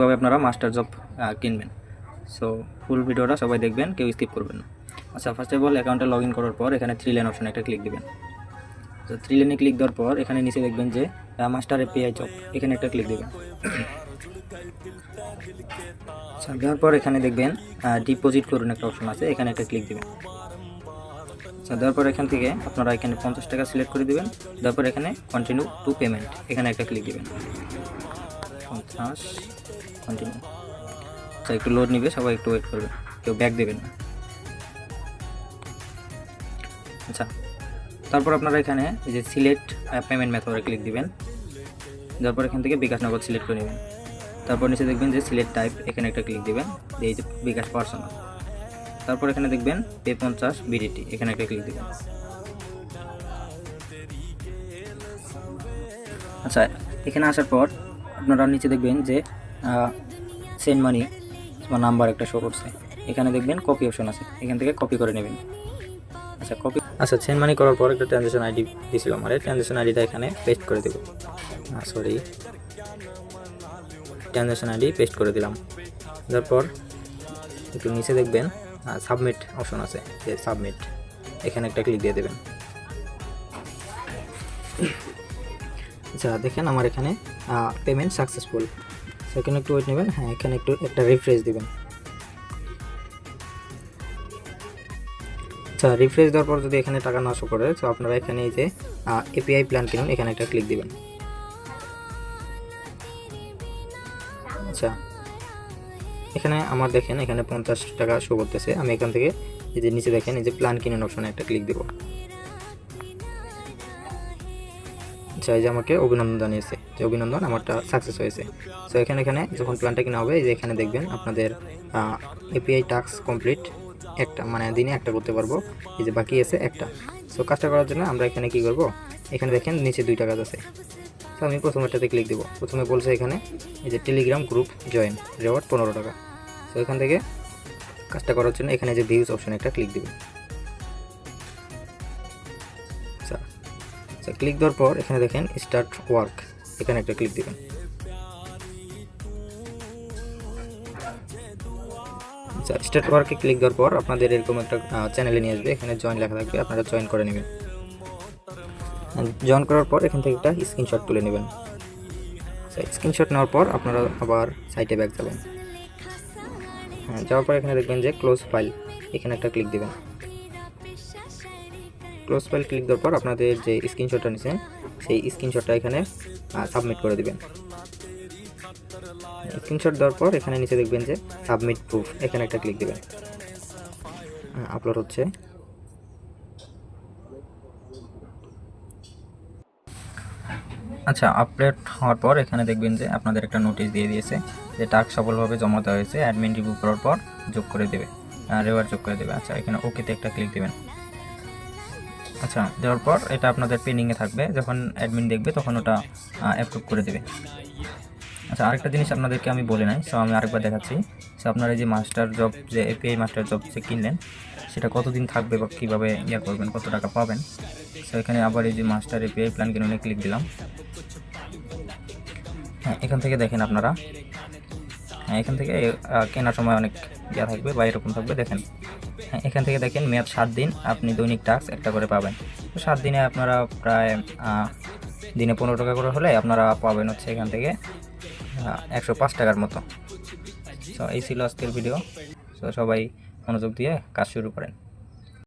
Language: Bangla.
তবে আপনারা মাস্টার জব কিনবেন। সো ফুল ভিডিওটা সবাই দেখবেন, কেউ স্কিপ করবেন না। আচ্ছা, ফার্স্ট অফ অল অ্যাকাউন্টে লগ ইন করার পর এখানে 3 লাইন অপশন একটা ক্লিক দেবেন। তো 3 লাইনে ক্লিক দেওয়ার পর এখানে নিচে দেখবেন যে মাস্টার এপিআই জব, এখানে একটা ক্লিক দেবেন। আচ্ছা, দেওয়ার পর এখানে দেখবেন ডিপোজিট করুন একটা অপশন আছে, এখানে একটা ক্লিক দেবেন। আচ্ছা, দেওয়ার পর এখান থেকে আপনারা এখানে 50 টাকা সিলেক্ট করে দেবেন। দেওয়ার পর এখানে কন্টিনিউ টু পেমেন্ট, এখানে একটা ক্লিক দেবেন। 50 কন্টিনিউ। আচ্ছা, একটু লোড নিবে, সবাই একটু ওয়েট করবেন, কেউ ব্যাক দেবেন না। আচ্ছা, তারপর আপনারা এখানে এই যে সিলেক্ট পেমেন্ট মেথডে ক্লিক দিবেন। দেওয়ার পর এখান থেকে বিকাশ নগদ সিলেক্ট করে নেবেন। তারপর নিচে দেখবেন যে সিলেক্ট টাইপ, এখানে একটা ক্লিক দিবেন, এই যে বিকাশ পার্সোনাল। তারপর এখানে দেখবেন পে 50 বিডিটি, এখানে একটা ক্লিক দিবেন। আচ্ছা, এখানে আসার পর আপনারা নিচে দেখবেন যে সেন্ড মানি নাম্বার একটা শো করছে, এখানে দেখবেন কপি অপশন আছে, এখান থেকে কপি করে নেবেন। আচ্ছা, সেন্ড মানি করার পর একটা ট্রানজ্যাকশন আইডি দিয়েছিল আমার, এই ট্রানজ্যাকশন আইডিটা এখানে পেস্ট করে দেব। ট্রানজ্যাকশন আইডি পেস্ট করে দিলাম। তারপর একটু নিচে দেখবেন সাবমিট অপশন আছে, যে সাবমিট, এখানে একটা ক্লিক দিয়ে দেবেন। আচ্ছা, দেখেন আমার এখানে পেমেন্ট সাকসেসফুল। সেখানে একটু ওয়েট নেবেন। হ্যাঁ, এখানে একটু একটা রিফ্রেশ দিবেন। আচ্ছা, রিফ্রেশ দেওয়ার পর যদি এখানে টাকা না শো করে, তো আপনারা এখানে এই যে এপিআই প্ল্যান কিনুন, এখানে একটা ক্লিক দিবেন। আচ্ছা, এখানে আমার দেখেন এখানে 50 টাকা শো করতেছে। আমি এখান থেকে এই যে নিচে দেখেন এই যে প্ল্যান কিনুন অপশনে একটা ক্লিক দেব। আচ্ছা, এই যে আমাকে অভিনন্দন জানিয়েছে যে অভিনন্দন, আমারটা সাকসেস হয়েছে। সো এখানে যখন প্ল্যানটা কিনা হবে, এই যে এখানে দেখবেন আপনাদের এপিআই টাস্ক কমপ্লিট একটা, মানে দিনে একটা করতে পারবো, এই যে বাকি আছে একটা। সো কাজটা করার জন্য আমরা এখানে কি করব, এখানে দেখেন নিচে 2টা কাজ আছে। তো আমি প্রথমেরটাতে ক্লিক দেবো। প্রথমে বলছে এখানে এই যে টেলিগ্রাম গ্রুপ জয়েন, রেওয়ার্ড 15 টাকা। সো এখান থেকে কাজটা করার জন্য এখানে যে ভিউজ অপশানে একটা ক্লিক দেবেন। আচ্ছা, ক্লিক দেওয়ার পর এখানে দেখেন স্টার্ট ওয়ার্ক, এখানে একটা ক্লিক দেবেন। আচ্ছা, স্টার্ট ওয়ার্কে ক্লিক দেওয়ার পর আপনাদের এরকম একটা চ্যানেলে নিয়ে আসবে, এখানে জয়েন লেখা থাকবে, আপনারা জয়েন করে নেবেন। জয়েন করার পর এখান থেকে একটা স্ক্রিনশট তুলে নেবেন। স্ক্রিনশট নেওয়ার পর আপনারা আবার সাইটে ব্যাক যাবেন। হ্যাঁ, যাওয়ার পর এখানে দেখবেন যে ক্লোজ ফাইল, এখানে একটা ক্লিক দেবেন। ক্লোজ ফাইল ক্লিক দেওয়ার পর আপনাদের যে স্ক্রিনশটটা নিয়েছেন, সেই স্ক্রিনশটটা এখানে সাবমিট করে দেবেন। স্ক্রিনশট দেওয়ার পর এখানে নিচে দেখবেন যে সাবমিট প্রুফ, এখানে একটা ক্লিক দেবেন। আপলোড হচ্ছে। আচ্ছা, আপলোড হওয়ার পর এখানে দেখবেন যে আপনাদের একটা নোটিশ দিয়ে দিয়েছে যে টাস্ক সফলভাবে জমা দেওয়া হয়েছে, অ্যাডমিন রিভিউ করার পর যোগ করে দেবে, রেওয়ার্ড যোগ করে দেবে। আচ্ছা, এখানে ওকেতে একটা ক্লিক দেবেন। আচ্ছা, দেওয়ার পর এটা আপনাদের পেন্ডিংয়ে থাকবে, যখন অ্যাডমিন দেখবে তখন ওটা অ্যাপ্রুভ করে দেবে। আচ্ছা, আরেকটা জিনিস আপনাদেরকে আমি বলে নাই, সো আমি আরেকবার দেখাচ্ছি। সো আপনারা যে মাস্টার জব, যে এপিআই মাস্টার জব যে কিনলেন, সেটা কতদিন থাকবে বা কীভাবে করবেন, কত টাকা পাবেন। সো এখানে আবার এই যে মাস্টার এপিআই প্ল্যান কিনুনে ক্লিক দিলাম। হ্যাঁ, এখান থেকে দেখেন আপনারা, হ্যাঁ, এখান থেকে কেনার সময় অনেক থাকবে বা এরকম থাকবে, দেখেন। হ্যাঁ, এখান থেকে দেখেন মেয়াদ 7 দিন, আপনি দৈনিক টাস্ক একটা করে পাবেন। তো 7 দিনে আপনারা প্রায় দিনে 15 টাকা করে হলে আপনারা পাবেন হচ্ছে এখান থেকে 105 টাকার মতো। তো এই ছিল আজকের ভিডিও। তো সবাই মনোযোগ দিয়ে কাজ শুরু করেন।